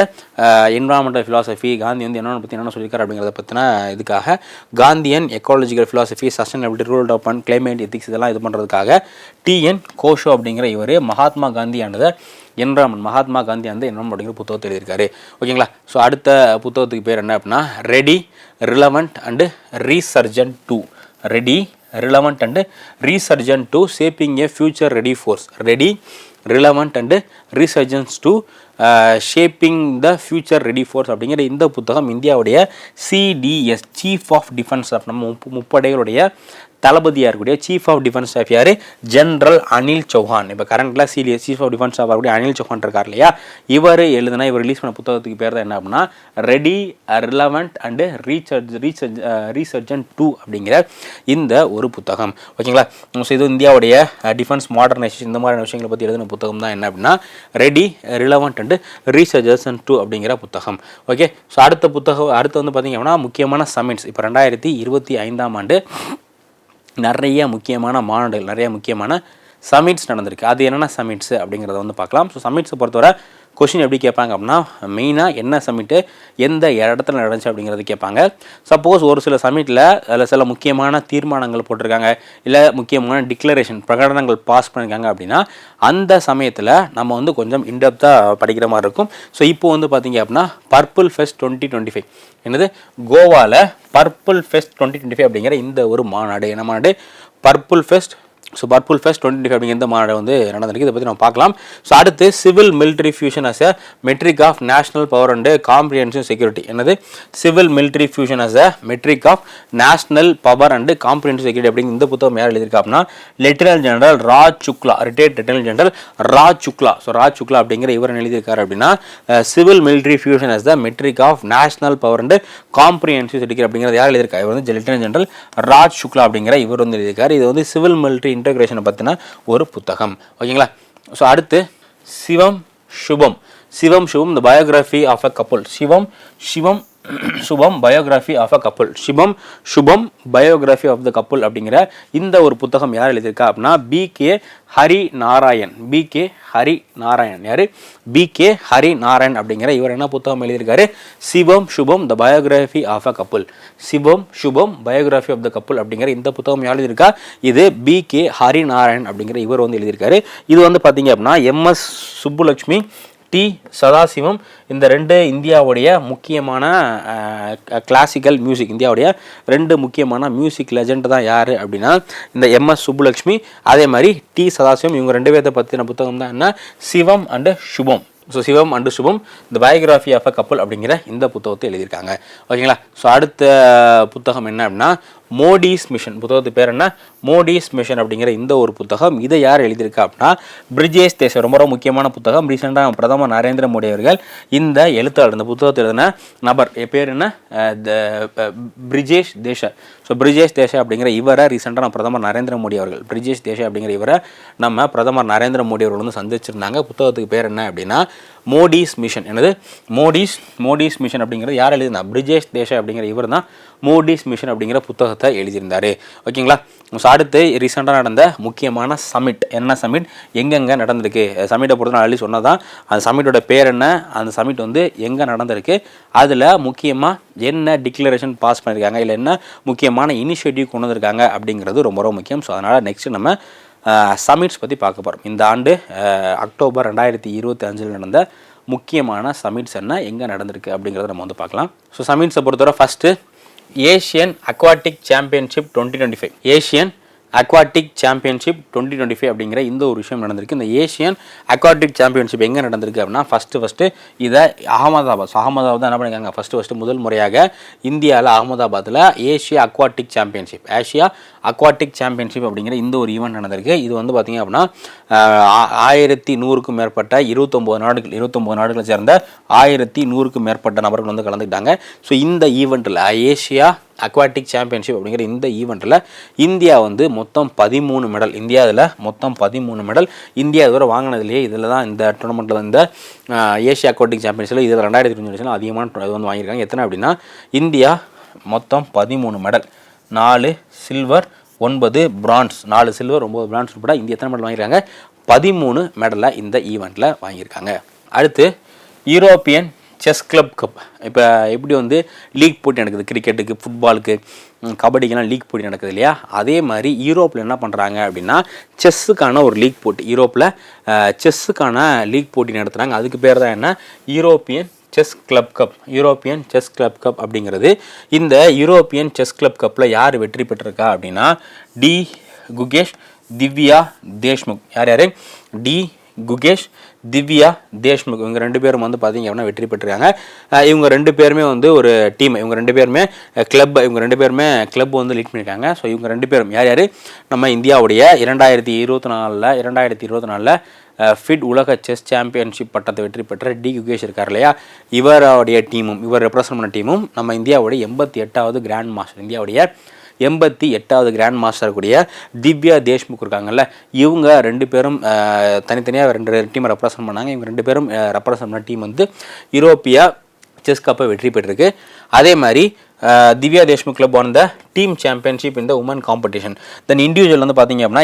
என்விரான்மெண்டல் ஃபிலாசபி, காந்தி வந்து என்னென்ன பற்றி என்ன சொல்லியிருக்காரு அப்படிங்கிறத பற்றின இதுக்காக Gandhian ecological philosophy, sustainability, rule development, climate ethics இதெல்லாம் இது பண்ணுறதுக்காக டிஎன் கோஷோ அப்படிங்கிற இவர் மகாத்மா காந்தியானதை மகாத்மா காந்தி அந்த என்விரான்மெண்ட் அப்படிங்கிற புத்தகத்தை எழுதியிருக்காரு. ஓகேங்களா. ஸோ அடுத்த புத்தகத்துக்கு பேர் என்ன அப்படின்னா ready, relevant and resurgent two. Ready, relevant and resurgent two shaping a future ready force. Ready, relevant and resurgence two shaping the future ready force அப்படிங்கிற இந்த புத்தகம் இந்தியாவுடைய CDS chief of defence of நம்ம முப்படைகளுடைய தளபதியாக இருக்கக்கூடிய சீஃப் ஆஃப் டிஃபென்ஸ் ஸ்டாஃப் யார்? General Anil Chauhan. இப்போ கரண்ட்டில் CDS chief of defence staff இருக்கக்கூடிய அனில் சௌஹான் இருக்கார் இல்லையா, இவர் இவர் ரிலீஸ் பண்ண புத்தகத்துக்கு பேர் தான் என்ன அப்படின்னா ready, relevant and resurgent two அப்படிங்கிற இந்த ஒரு புத்தகம். ஓகேங்களா. ஸோ இது இந்தியாவுடைய டிஃபென்ஸ் மாடர்னைசேஷன் இந்த மாதிரியான விஷயங்களை பற்றி எழுதின புத்தகம் தான் என்ன அப்படின்னா ready, relevant and resurgent two அப்படிங்கிற புத்தகம். ஓகே. ஸோ அடுத்த புத்தகம் அடுத்து வந்து பார்த்திங்க அப்படின்னா முக்கியமான சமிட்ஸ். இப்போ 2025ஆம் ஆண்டு நிறைய முக்கியமான மாநாடுகள், நிறைய முக்கியமான சமிட்ஸ் நடந்திருக்கு. அது என்னென்ன சமிட்ஸு அப்படிங்கிறத வந்து பார்க்கலாம். ஸோ சமிட்ஸை பொறுத்தவரை கொஷின் எப்படி கேட்பாங்க அப்படின்னா மெயினாக என்ன சமிட்டு எந்த இடத்துல நடந்துச்சு அப்படிங்கிறது கேட்பாங்க. சப்போஸ் ஒரு சில சமிட்டில் அதில் சில முக்கியமான தீர்மானங்கள் போட்டிருக்காங்க, இல்லை முக்கியமான டிக்ளரேஷன் பிரகடனங்கள் பாஸ் பண்ணியிருக்காங்க அப்படின்னா அந்த சமயத்தில் நம்ம வந்து கொஞ்சம் இன்டெப்த்தாக படிக்கிற மாதிரி இருக்கும். ஸோ இப்போ வந்து பார்த்திங்க அப்படின்னா பர்பிள் ஃபெஸ்ட் 2025 என்னது கோவாவில் பர்பிள் ஃபெஸ்ட் 2025 அப்படிங்கிற இந்த ஒரு மாநாடு, என்ன மாநாடு? Purple fest. So purple fest 2025 அப்படிங்கிற இந்த மாநாடு வந்து நடந்திருக்கு. இதை பற்றி நம்ம பார்க்கலாம். ஸோ அடுத்து civil military fusion as a metric of national power and comprehensive security. என்னது? Civil military fusion as a metric of national power and comprehensive security அப்படிங்கிற இந்த புத்தகம் யார் எழுதியிருக்கா அப்படின்னா lieutenant general Raj Shukla, retired lieutenant general Raj Shukla. So Raj Shukla அப்படிங்கிற இவர் எழுதியிருக்காரு அப்படின்னா civil military fusion as the metric of national power and comprehensive security அப்படிங்கிறது யார் எழுதியிருக்காரு? இவர் வந்து லெப்டினன்ட் ஜெனரல் ராஜ் சுக்லா அப்படிங்கிற இவர் வந்து எழுதியிருக்காரு. இது வந்து சிவில் மிலிட்ரி இன்டகிரேஷனை பற்றின ஒரு புத்தகம். ஓகேங்களா. ஸோ அடுத்து Shivam Shubham. Shivam Shubham the biography of a couple. Shivam Shubham biography of a couple. Shivam Shubham biography of the couple அப்படிங்கிற இந்த ஒரு புத்தகம் யார் எழுதியிருக்கா அப்படின்னா பிகே ஹரி நாராயண். பிகே ஹரி நாராயண். யார்? பிகே ஹரி நாராயண் அப்படிங்கிற இவர் என்ன புத்தகம் எழுதியிருக்காரு? Shivam Shubham the biography of a couple. Shivam Shubham biography of the couple அப்படிங்கிற இந்த புத்தகம் யார் எழுதியிருக்கா? இது பிகே ஹரி நாராயண் அப்படிங்கிற இவர் வந்து எழுதியிருக்காரு. இது வந்து பார்த்தீங்க அப்படின்னா எம்எஸ் சுப்புலட்சுமி, டி சதாசிவம் இந்த ரெண்டு இந்தியாவுடைய முக்கியமான கிளாசிக்கல் மியூசிக், இந்தியாவுடைய ரெண்டு முக்கியமான மியூசிக் லெஜண்ட் தான் யார் அப்படின்னா இந்த எம்எஸ் சுப்புலட்சுமி, அதே மாதிரி டி சதாசிவம். இவங்க ரெண்டு பேர்த்தை பற்றின புத்தகம் தான் என்ன? Shivam and Shubham. So Shivam and Shubham the biography of a couple அப்படிங்கிற இந்த புத்தகத்தை எழுதியிருக்காங்க. ஓகேங்களா. ஸோ அடுத்த புத்தகம் என்ன அப்படின்னா மோடிஸ் மிஷன். புத்தகத்து பேர் என்ன? மோடிஸ் மிஷன் அப்படிங்கிற இந்த ஒரு புத்தகம். இதை யார் எழுதியிருக்கா அப்படின்னா பிரிஜேஷ் தேசாய். ரொம்ப ரொம்ப முக்கியமான புத்தகம். ரீசெண்டாக பிரதமர் நரேந்திர மோடி அவர்கள் இந்த எழுத்தாளர் இந்த புத்தகத்தை எழுதின நபர் பேர் என்ன? பிரிஜேஷ் தேசாய். ஸோ பிரிஜேஷ் தேசாய் அப்படிங்கிற இவரை ரீசெண்டாக பிரதமர் நரேந்திர மோடி அவர்கள் பிரிஜேஷ் தேசாய் அப்படிங்கிற இவரை நம்ம பிரதமர் நரேந்திர மோடி அவர்கள் வந்து சந்திச்சிருந்தாங்க. புத்தகத்துக்கு பேர் என்ன அப்படின்னா மோடிஸ் மிஷன். என்னது? மோடிஸ் மிஷன் அப்படிங்கிறது யார் எழுதினா? பிரிஜேஷ் தேசாய் அப்படிங்கிற இவர் தான் மோடிஸ் மிஷன் அப்படிங்கிற புத்தகத்தை எழுதியிருந்தார். ஓகேங்களா. ஸோ அடுத்து ரீசெண்டாக நடந்த முக்கியமான சமிட். என்ன சமிட்? எங்கெங்கே நடந்திருக்கு? சமிட்டை பொறுத்த நான் அள்ளி சொன்னதான். அந்த சமிட்டோட பேர் என்ன? அந்த சமிட் வந்து எங்கே நடந்திருக்கு? அதில் முக்கியமாக என்ன டிக்ளரேஷன் பாஸ் பண்ணியிருக்காங்க, இல்லை என்ன முக்கியமான இனிஷியேட்டிவ் கொண்டு வந்திருக்காங்க அப்படிங்கிறது ரொம்ப ரொம்ப முக்கியம். ஸோ அதனால் நெக்ஸ்ட்டு நம்ம சமிட்ஸ் பற்றி பார்க்க போகிறோம். இந்த ஆண்டு அக்டோபர் 2025 நடந்த முக்கியமான சமிட்ஸ் என்ன, எங்கே நடந்திருக்கு அப்படிங்கிறத நம்ம வந்து பார்க்கலாம். ஸோ சமிட்ஸை பொறுத்தவரை first Asian aquatic championship 2025. Asian aquatic championship 2025 அப்படிங்கிற இந்த ஒரு விஷயம் நடந்திருக்கு. இந்த ஏஷியன் அக்வாட்டிக் சாம்பியன்ஷிப் எங்கே நடந்திருக்கு அப்படின்னா ஃபஸ்ட்டு இதை அகமதாபாத் தான் என்ன பண்ணியிருக்காங்க? ஃபஸ்ட்டு முதல் முறையாக இந்தியாவில் அகமதாபாத்தில் ஏஷியா அக்வாட்டிக் சாம்பியன்ஷிப் அப்படிங்கிற இந்த ஒரு ஈவெண்ட் நடந்திருக்கு. இது வந்து பார்த்திங்க அப்படின்னா 1100க்கும் மேற்பட்ட 29 நாடுகளை சேர்ந்த 1100க்கும் மேற்பட்ட நபர்கள் வந்து கலந்துக்கிட்டாங்க. ஸோ இந்த ஈவெண்ட்டில் ஏஷியா அக்வாட்டிக் சாம்பியன்ஷிப் அப்படிங்கிற இந்த ஈவெண்ட்டில் இந்தியா வந்து மொத்தம் 13 மெடல். இந்தியாவில் மொத்தம் 13 மெடல் இந்தியா இதுவரை வாங்கினதுலேயே இதில் தான் இந்த டோர்னமெண்ட்டில் இந்த ஏஷியா அக்வாட்டிக் சாம்பியன்ஷிப்பில் இதில் 2025 அதிகமான இது வந்து வாங்கியிருக்காங்க. எத்தனை அப்படின்னா இந்தியா மொத்தம் 13 medal, 4 silver 9 France, 4 silver 9 France உட்பட இந்தியா எத்தனை மெடல் வாங்கியிருக்காங்க? 13 மெடலை இந்த ஈவெண்ட்டில் வாங்கியிருக்காங்க. அடுத்து யூரோப்பியன் செஸ் கிளப் கப். இப்போ எப்படி வந்து லீக் போட்டி நடக்குது கிரிக்கெட்டுக்கு, ஃபுட்பாலுக்கு, கபடிக்கெல்லாம் லீக் போட்டி நடக்குது இல்லையா, அதே மாதிரி யூரோப்பில் என்ன பண்ணுறாங்க அப்படின்னா செஸ்ஸுக்கான ஒரு லீக் போட்டி, யூரோப்பில் செஸ்ஸுக்கான லீக் போட்டி நடத்துகிறாங்க. அதுக்கு பேர் தான் என்ன, European chess club cup. European chess club cup அப்படிங்கிறது இந்த யூரோப்பியன் செஸ் கிளப் கப்பில் யார் வெற்றி பெற்றிருக்கா அப்படின்னா டி குகேஷ், திவ்யா தேஷ்முக். யார் டி குகேஷ், திவ்யா தேஷ்முக். இவங்க 2 பேரும் வந்து பார்த்தீங்க அப்படின்னா வெற்றி பெற்றிருக்காங்க. இவங்க 2 பேருமே வந்து ஒரு டீம், இவங்க 2 பேருமே கிளப், இவங்க 2 பேருமே கிளப் வந்து லீட் பண்ணியிருக்காங்க. ஸோ இவங்க 2 பேரும் யார் நம்ம இந்தியாவுடைய 2024 ஃபிட் உலக செஸ் சாம்பியன்ஷிப் பட்டத்தை வெற்றி பெற்ற டி குகேஷ் இருக்கார் இல்லையா, இவருடைய டீமும், இவர் ரெப்ரசன்ட் பண்ண டீமும் நம்ம இந்தியாவுடைய 88வது கிராண்ட் மாஸ்டர், இந்தியாவுடைய 88வது கிராண்ட் மாஸ்டர் கூடிய திவ்யா தேஷ்முக் இருக்காங்கல்ல, இவங்க 2 பேரும் தனித்தனியாக 2 டீமை ரெப்ரசன்ட் பண்ணாங்க. இவங்க 2 பேரும் ரெப்ரசன்ட் பண்ண டீம் வந்து யூரோப்பியா செஸ் கப்பை வெற்றி பெற்றிருக்கு. அதே மாதிரி Divya Deshmukh club won the team championship இந்த உமன் காம்படிஷன். தென் இண்டிவிஜுவல் வந்து பார்த்தீங்க அப்படின்னா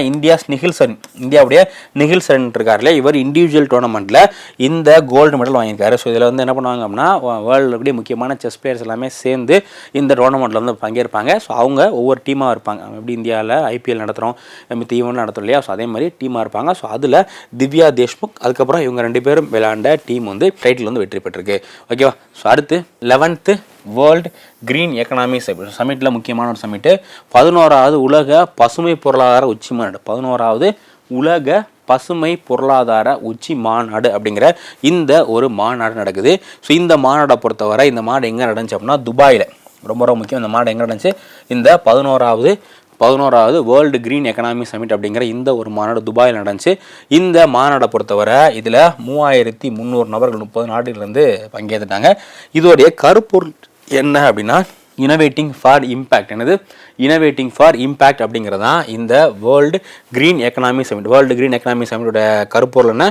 இந்தியாவுடைய நிகில்சன் இருக்காருல்ல, இவர் இண்டிவிஜுவல் டோர்னமெண்ட்டில் இந்த கோல்டு மெடல் வாங்கியிருக்காரு. ஸோ இதில் வந்து என்ன பண்ணுவாங்க அப்படின்னா வேர்ல்டு முக்கியமான செஸ் பிளேயர்ஸ் எல்லாமே சேர்ந்து இந்த டோர்னமெண்ட்டில் வந்து பங்கேற்பாங்க. ஸோ அவங்க ஒவ்வொரு டீமாக இருப்பாங்க. எப்படி இந்தியாவில் IPL நடத்துகிறோம், ஈவெண்ட் நடத்துகிறோம் இல்லையா, ஸோ அதே மாதிரி டீமாக இருப்பாங்க. ஸோ அதில் திவ்யா தேஷ்முக், அதுக்கப்புறம் இவங்க 2 பேரும் விளையாண்ட டீம் வந்து டைட்டில் வந்து வெற்றி பெற்றிருக்கு. ஓகேவா. ஸோ அடுத்து 11th வேர்ல்டு கிரீன் எக்கனாமி சமிட்டில் முக்கியமான ஒரு சமிட்டு 11வது உலக பசுமை பொருளாதார உச்சி மாநாடு. 11வது உலக பசுமை பொருளாதார உச்சி மாநாடு அப்படிங்கிற இந்த ஒரு மாநாடு நடக்குது. ஸோ இந்த மாநாடை பொறுத்தவரை இந்த மாநாடு எங்கே நடந்துச்சு அப்படின்னா துபாயில். ரொம்ப ரொம்ப முக்கியம். இந்த மாநாடு எங்கே நடந்துச்சு, இந்த 11வது வேர்ல்டு கிரீன் எக்கனாமி சமிட் அப்படிங்கிற இந்த ஒரு மாநாடு துபாயில் நடந்துச்சு. இந்த மாநாடை பொறுத்தவரை இதில் 3300 நபர்கள் 30 நாடுகளிலிருந்து பங்கேற்றுட்டாங்க. இதோடைய கருப்பொருள் என்ன அப்படின்னா இனோவேட்டிங் ஃபார் இம்பேக்ட். என்னது இனோவேட்டிங் ஃபார் இம்பேக்ட் அப்படிங்கிறது தான் இந்த world green economy summit. World green economy சமிட்டோட கருப்பொருள் என்ன,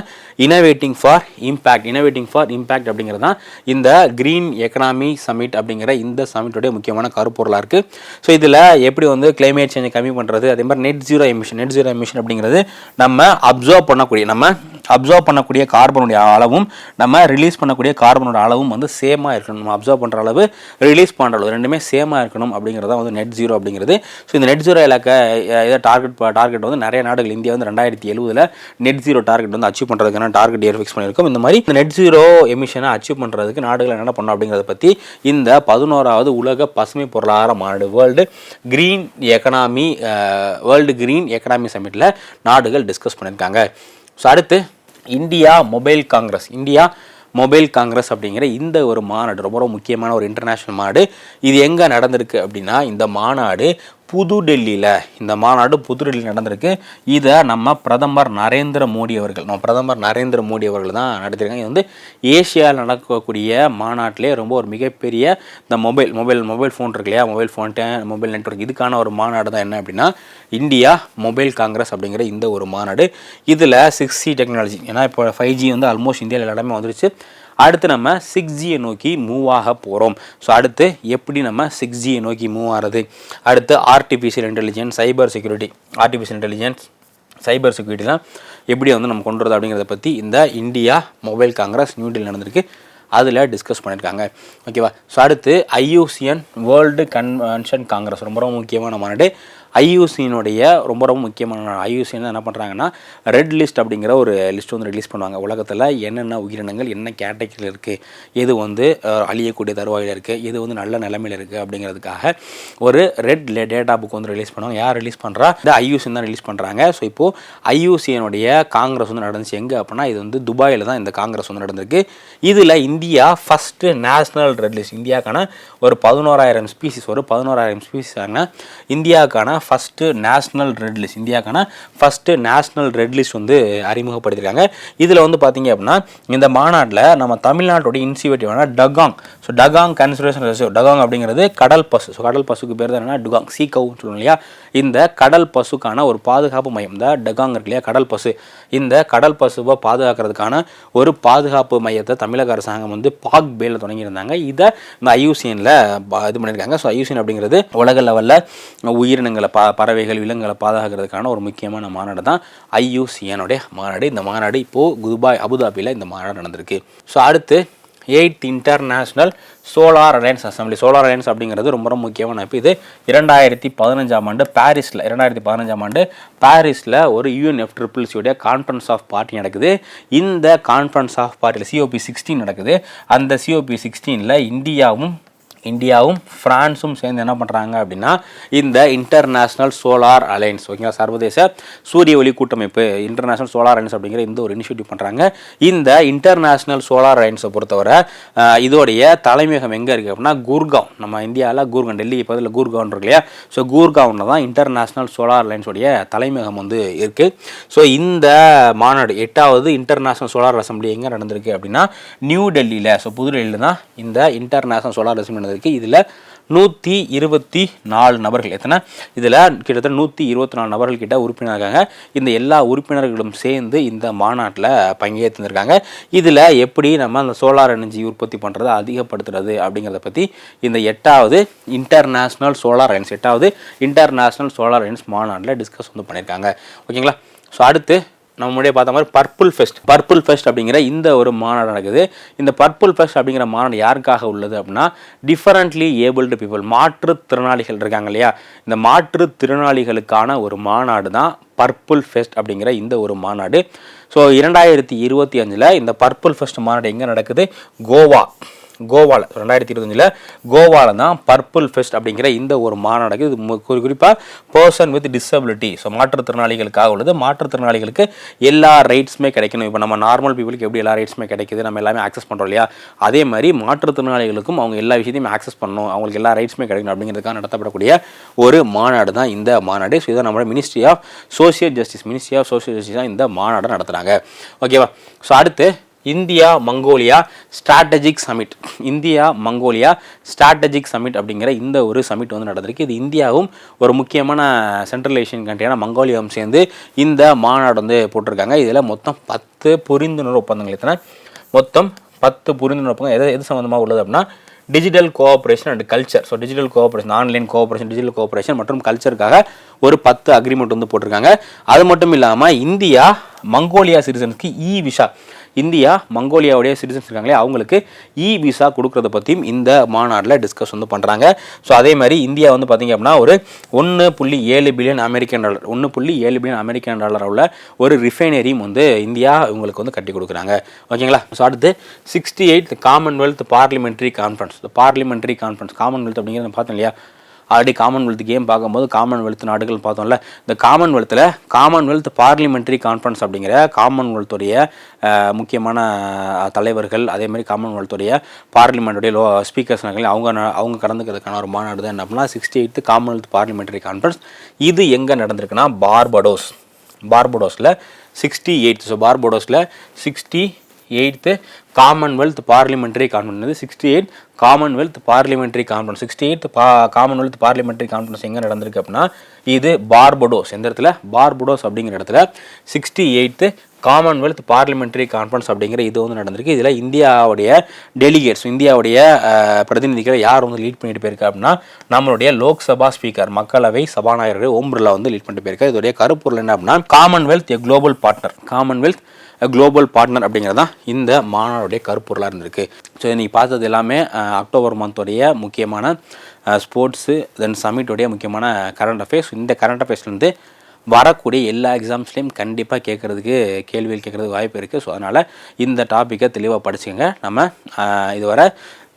innovating for impact. Innovating for impact அப்படிங்கிறது தான் இந்த கிரீன் எக்கனாமி சமிட் அப்படிங்கிற இந்த சமிட்டோடைய முக்கியமான கருப்பொருளாக இருக்குது. ஸோ இதில் எப்படி வந்து கிளைமேட் சேஞ்சை கம்மி பண்ணுறது, அதே மாதிரி நெட் ஜீரோ எமிஷன் அப்படிங்கிறது நம்ம அப்சர்வ் பண்ணக்கூடிய கார்பனுடைய அளவும் நம்ம ரிலீஸ் பண்ணக்கூடிய கார்பனோட அளவும் வந்து சேமாக இருக்கணும். நம்ம அப்சர்வ் பண்ணுற அளவு, ரிலீஸ் பண்ணுற அளவு ரெண்டுமே சேமாக இருக்கணும் அப்படிங்கிறது தான் வந்து நெட் ஜீரோ அப்படிங்கிறது. ஸோ இந்த நெட் ஜீரோ இலக்க இதை டார்கெட் வந்து நிறைய நாடுகள், இந்தியா வந்து 2070 நெட் ஜீரோ டார்கெட் வந்து அச்சீவ் பண்ணுறதுக்கான டார்கெட் இயர் ஃபிக்ஸ் பண்ணியிருக்கோம். இந்த மாதிரி இந்த நெட் ஜீரோ எமிஷனை அச்சீவ் பண்ணுறதுக்கு நாடுகள் என்ன பண்ணணும் அப்படிங்கிறத பற்றி இந்த 11வது உலக பசுமை பொருளாதார மாநாடு வேர்ல்டு கிரீன் எக்கனாமி சமிட்டில் நாடுகள் டிஸ்கஸ் பண்ணியிருக்காங்க. ஸோ அடுத்து இந்தியா மொபைல் காங்கிரஸ் அப்படிங்கிற இந்த ஒரு மாநாடு ரொம்ப ரொம்ப முக்கியமான ஒரு இன்டர்நேஷ்னல் மாநாடு. இது எங்கே நடந்திருக்கு அப்படின்னா இந்த மாநாடு புதுடெல்லியில் நடந்திருக்கு. இதை நம்ம பிரதமர் நரேந்திர மோடி அவர்கள் தான் நடத்திருக்காங்க. இது வந்து ஏஷியாவில் நடக்கக்கூடிய மாநாட்டிலே ரொம்ப ஒரு மிகப்பெரிய இந்த மொபைல் ஃபோன் இருக்கு இல்லையா, மொபைல் நெட்வொர்க், இதுக்கான ஒரு மாநாடு தான் என்ன அப்படின்னா இந்தியா மொபைல் காங்கிரஸ் அப்படிங்கிற இந்த ஒரு மாநாடு. இதில் 6G டெக்னாலஜி, ஏன்னா இப்போ 5G வந்து ஆல்மோஸ்ட் இந்தியாவில் எல்லாமே வந்துருச்சு. அடுத்து நம்ம 6Gயை நோக்கி மூவ் ஆக போகிறோம். ஸோ அடுத்து எப்படி நம்ம 6Gயை நோக்கி மூவ் ஆகிறது, அடுத்து ஆர்டிஃபிஷியல் இன்டெலிஜென்ஸ், சைபர் செக்யூரிட்டிலாம் எப்படி வந்து நம்ம கொண்டு வரது அப்படிங்கிறத பற்றி இந்த India mobile Congress new Delhi நடந்திருக்கு. அதில் டிஸ்கஸ் பண்ணியிருக்காங்க. ஓகேவா. ஸோ அடுத்து IUCN வேர்ல்டு கன்வென்ஷன் காங்கிரஸ், ரொம்ப ரொம்ப முக்கியமான மாநாடு. IUCNுடைய ரொம்ப ரொம்ப முக்கியமான IUCN என்ன பண்ணுறாங்கன்னா ரெட் லிஸ்ட் அப்படிங்கிற ஒரு லிஸ்ட் வந்து ரிலீஸ் பண்ணுவாங்க. உலகத்தில் என்னென்ன உயிரினங்கள் என்ன கேட்டகரியில் இருக்குது, எது வந்து அழியக்கூடிய தருவாயில் இருக்குது, எது வந்து நல்ல நிலைமையில் இருக்குது அப்படிங்கிறதுக்காக ஒரு ரெட் டேட்டா புக் வந்து ரிலீஸ் பண்ணுவாங்க. யார் ரிலீஸ் பண்ணுறா, இந்த IUCN தான் ரிலீஸ் பண்ணுறாங்க. ஸோ இப்போது IUCNுடைய காங்கிரஸ் வந்து நடந்துச்சு எங்கே அப்படின்னா இது வந்து துபாயில் தான் இந்த காங்கிரஸ் வந்து நடந்திருக்கு. இதில் India first national red list, இந்தியாவுக்கான ஒரு 11,000 ஸ்பீசிஸான இந்தியாவுக்கான ஃபஸ்ட்டு நேஷ்னல் ரெட் லிஸ்ட் வந்து அறிமுகப்படுத்தியிருக்காங்க. இதில் வந்து பார்த்தீங்க அப்படின்னா இந்த மாநாட்டில் நம்ம தமிழ்நாட்டுடைய இன்சிவேட்டிவான டகாங் கன்சர்வேஷன் ரிசர்வ், டகாங் அப்படிங்கிறது கடல் பசு. ஸோ கடல் பசுக்கு பேர் தான் என்னன்னா டுகாங், சீகவுன்னு சொல்லுவோம் இல்லையா, இந்த கடல் பசுக்கான ஒரு பாதுகாப்பு மையம் இந்த டகாங் இருக்கு இல்லையா, கடல் பசு. இந்த கடல் பசுவை பாதுகாக்கிறதுக்கான ஒரு பாதுகாப்பு மையத்தை தமிழக அரசாங்கம் வந்து பாக் பேல தொடங்கியிருந்தாங்க. இதை இந்த IUCNல இது பண்ணியிருக்காங்க. ஸோ IUCN அப்படிங்கிறது உலக லெவலில் உயிரினங்களை பறவைகள் விலங்குகளை பாதுகாக்கிறதுக்கான ஒரு முக்கியமான மாநாடு தான் IUCN மாநாடு. இந்த மாநாடு இப்போது துபாய் அபுதாபியில் இந்த மாநாடு நடந்திருக்கு. ஸோ அடுத்து 8th international solar alliance assembly. Solar alliance அப்படிங்கிறது ரொம்ப ரொம்ப முக்கியமான அமைப்பு. இது 2015ஆம் ஆண்டு பாரிஸில் ஒரு UNFCCC கான்ஃபரன்ஸ் ஆஃப் பார்ட்டி நடக்குது. இந்த கான்ஃபரன்ஸ் ஆஃப் பார்ட்டியில் COP16 நடக்குது. அந்த COP16ல் இந்தியாவும் ஃப்ரான்ஸும் சேர்ந்து என்ன பண்ணுறாங்க அப்படின்னா இந்த இன்டர்நேஷ்னல் சோலார் அலையன்ஸ், ஓகேங்களா, சர்வதேச சூரிய ஒளி கூட்டமைப்பு இன்டர்நேஷ்னல் சோலார் அலையன்ஸ் அப்படிங்கிற இந்த ஒரு இனிஷியேட்டிவ் பண்ணுறாங்க. இந்த இன்டர்நேஷ்னல் சோலார் அலையன்ஸை பொறுத்தவரை இதோடைய தலைமையகம் எங்கே இருக்குது அப்படின்னா குர்காவ், நம்ம இந்தியாவில் குர்காவ், டெல்லி பதில் குர்காவ் இருக்கு இல்லையா, ஸோ குர்காவில் தான் இன்டர்நேஷ்னல் சோலார் அலையன்ஸோடைய தலைமையகம் வந்து இருக்குது. ஸோ இந்த மாநாடு 8வது இன்டர்நேஷ்னல் சோலார் அசம்பிளி எங்கே நடந்திருக்கு அப்படின்னா நியூ டெல்லியில், ஸோ புதுடெல்லியில் தான் இந்த இன்டர்நேஷ்னல் சோலார் அசம்பிளி நடந்திருக்கு. இதில் 124 நபர்கள், இதில் கிட்டத்தட்ட 124 நபர்கள் கிட்ட உறுப்பினர் இருக்காங்க. இந்த எல்லா உறுப்பினர்களும் சேர்ந்து இந்த மாநாட்டில் பங்கேற்றிருக்காங்க. இதில் எப்படி நம்ம அந்த சோலார் எனர்ஜி உற்பத்தி பண்ணுறதை அதிகப்படுத்துறது அப்படிங்கிறத பற்றி இந்த 8வது இன்டர்நேஷ்னல் சோலார் அலையன்ஸ் மாநாட்டில் டிஸ்கஸ் வந்து பண்ணியிருக்காங்க. ஓகேங்களா. ஸோ அடுத்து நம்ம முன்னாடியே பார்த்த மாதிரி பர்பிள் ஃபெஸ்ட் அப்படிங்கிற இந்த ஒரு மாநாடு நடக்குது. இந்த பர்பிள் ஃபெஸ்ட் அப்படிங்கிற மாநாடு யாருக்காக உள்ளது அப்படின்னா டிஃபரண்ட்லி ஏபிள்டு பீப்புள், மாற்றுத்திறனாளிகள் இருக்காங்க இல்லையா, இந்த மாற்றுத்திறனாளிகளுக்கான ஒரு மாநாடு தான் பர்பிள் ஃபெஸ்ட் அப்படிங்கிற இந்த ஒரு மாநாடு. ஸோ 2025 இந்த பர்பிள் ஃபெஸ்ட் மாநாடு எங்கே நடக்குது? கோவாவில் 2025 கோவாவில் தான் பர்பிள் ஃபெஸ்ட் அப்படிங்கிற இந்த ஒரு மாநாடு. இது குறிப்பாக பர்சன் வித் டிசபிலிட்டி, ஸோ மாற்றுத்திறனாளிகளுக்காக உள்ளது. மாற்றுத்திறனாளிகளுக்கு எல்லா ரைட்ஸுமே கிடைக்கணும். இப்போ நம்ம நார்மல் பீப்புளுக்கு எப்படி எல்லா ரைட்ஸுமே கிடைக்குது, நம்ம எல்லாமே ஆக்சஸ் பண்ணுறோம் இல்லையா, அதே மாதிரி மாற்றுத்திறனாளிகளுக்கும் அவங்க எல்லா விஷயத்தையும் ஆக்சஸ் பண்ணணும், அவங்களுக்கு எல்லா ரைட்ஸுமே கிடைக்கணும் அப்படிங்கிறதுக்காக நடத்தப்படக்கூடிய ஒரு மாநாடு தான் இந்த மாநாடு. ஸோ இதை நம்மளோட மினிஸ்ட்ரி ஆஃப் சோஷியல் ஜஸ்டிஸ் தான் இந்த மாநாடு நடத்துகிறாங்க. ஓகேவா. ஸோ அடுத்து இந்தியா மங்கோலியா ஸ்ட்ராட்டஜிக் சமிட் அப்படிங்கிற இந்த ஒரு சமிட் வந்து நடந்திருக்கு. இது இந்தியாவும் ஒரு முக்கியமான சென்ட்ரல் ஏஷியன் கண்ட்ரியான மங்கோலியாவும் சேர்ந்து இந்த மாநாடு வந்து போட்டிருக்காங்க. இதில் மொத்தம் 10 புரிந்துணர்வு ஒப்பந்தங்கள், மொத்தம் 10 புரிந்துணர்வு ஒப்பந்தம் எது சம்மந்தமாக உள்ளது அப்படின்னா digital cooperation and culture. So digital cooperation, online cooperation, digital cooperation மற்றும் கல்ச்சருக்காக ஒரு 10 அக்ரிமெண்ட் வந்து போட்டிருக்காங்க. அது மட்டும் இல்லாமல் இந்தியா மங்கோலியா சிட்டிசன்ஸ்க்கு இந்தியா மங்கோலியாவுடைய சிட்டிசன்ஸ் இருக்காங்களே அவங்களுக்கு விசா கொடுக்குறத பற்றியும் இந்த மாநாட்டில் டிஸ்கஸ் வந்து பண்ணுறாங்க. ஸோ அதே மாதிரி இந்தியா வந்து பார்த்திங்க அப்படின்னா ஒரு $1.7 பில்லியன் அமெரிக்கன் டாலர் உள்ள ஒரு ரிஃபைனரியும் வந்து இந்தியா இவங்களுக்கு வந்து கட்டி கொடுக்குறாங்க. ஓகேங்களா. ஸோ அடுத்து 68th Commonwealth parliamentary conference. Commonwealth அப்படிங்கிறத பார்த்தோம் இல்லையா, ஆல்ரெடி காமன்வெல்த் கேம் பார்க்கும்போது காமன்வெல்த் நாடுகள் பார்த்தோம்ல, இந்த காமன்வெல்த் பார்லிமெண்ட்ரி கான்ஃபரன்ஸ் அப்படிங்கிற காமன்வெல்த்துடைய முக்கியமான தலைவர்கள், அதே மாதிரி காமன்வெல்த்துடைய பார்லிமெண்ட்டுடைய ஸ்பீக்கர்ஸ் அவங்க கலந்துக்கிறதுக்கான ஒரு மாநாடு தான் என்ன அப்படின்னா 68th காமன்வெல்த் பார்லிமெண்ட்ரி கான்ஃபரன்ஸ். இது எங்கே நடந்திருக்குன்னா பார்படோஸில் 68th. ஸோ பார்படோஸில் 68th Commonwealth parliamentary conference, 68th Commonwealth parliamentary conference. 68th Commonwealth parliamentary conference எங்கே நடந்திருக்கு அப்படின்னா இது பார்படோஸ். எந்த இடத்துல? பார்படோஸ் அப்படிங்கிற இடத்துல 68th காமன்வெல்த் பார்லிமெண்ட்ரி கான்ஃபரன்ஸ் அப்படிங்கிற இது வந்து நடந்திருக்கு. இதில் இந்தியாவுடைய டெலிகேட்ஸ், இந்தியாவுடைய பிரதிநிதிகளை யார் வந்து லீட் பண்ணிட்டு போயிருக்கா அப்படின்னா நம்மளுடைய லோக்சபா ஸ்பீக்கர், மக்களவை சபாநாயகர் ஓம் பிர்லா வந்து லீட் பண்ணிட்டு போயிருக்கா. இதோடைய கருப்பொருள் என்ன அப்படின்னா காமன்வெல்த் குளோபல் பார்ட்னர் அப்படிங்கிறது தான் இந்த மாநாடுடைய கருப்பொருளாக இருந்திருக்கு. ஸோ இன்றைக்கி பார்த்தது எல்லாமே அக்டோபர் மந்தோடைய முக்கியமான ஸ்போர்ட்ஸு தென் சமிட்டோடைய முக்கியமான கரண்ட் அஃபேர்ஸ். இந்த கரண்ட் அஃபேர்ஸ்லேருந்து வரக்கூடிய எல்லா எக்ஸாம்ஸ்லேயும் கண்டிப்பாக கேள்விகள் கேட்குறதுக்கு வாய்ப்பு இருக்குது. ஸோ அதனால் இந்த டாப்பிக்கை தெளிவாக படிச்சுக்கோங்க. நம்ம இதுவரை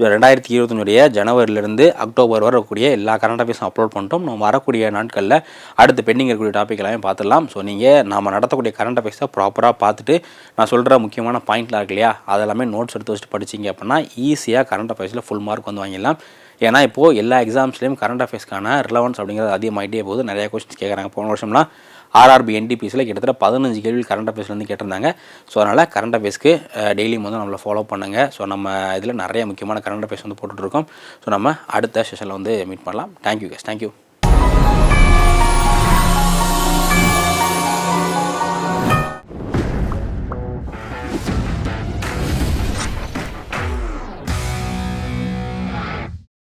2025 ஜனவரியிலேருந்து அக்டோபர் வரை இருக்கக்கூடிய எல்லா கரண்ட் அஃபேர்ஸும் அப்லோட் பண்ணிட்டோம். நம்ம வரக்கூடிய நாட்களில் அடுத்து பெண்டிங் இருக்கக்கூடிய டாபிக் எல்லாமே பார்த்துடலாம். ஸோ நீங்கள் நம்ம நடத்தக்கூடிய கரண்ட் அஃபேர்ஸை ப்ராப்பராக பார்த்துட்டு நான் சொல்கிற முக்கியமான பாயிண்ட்லாம் இருக்கு இல்லையா, அதெல்லாமே நோட்ஸ் எடுத்து வச்சுட்டு படிச்சிங்க அப்படின்னா ஈஸியாக கரண்ட் அஃபேர்ஸில் ஃபுல் மார்க் வந்து வாங்கிடலாம். ஏன்னா இப்போது எல்லா எக்ஸாம்ஸ்லேயும் கரண்ட் அஃபேர்ஸ்க்கான ரிலவன்ஸ் அப்படிங்கிறது அதிகமாகிட்டே போகுது. நிறையா கொஸ்டின்ஸ் கேட்குறாங்க. போன வருஷம்லாம் ஆர்ஆர்பி NTPCயில் கிட்டத்தட்ட 15 கேள்வி கரண்ட் அஃபேர்ஸ்லேருந்து கேட்டிருந்தாங்க. ஸோ அதனால் கரண்ட் அஃபேர்ஸ்க்கு டெய்லியும் வந்து நம்மளை ஃபாலோ பண்ணுங்கள். ஸோ நம்ம இதில் நிறைய முக்கியமான கரண்ட் அஃபேர்ஸ் வந்து போட்டுட்ருக்கோம். ஸோ நம்ம அடுத்த செஷனில் வந்து மீட் பண்ணலாம். தேங்க்யூ.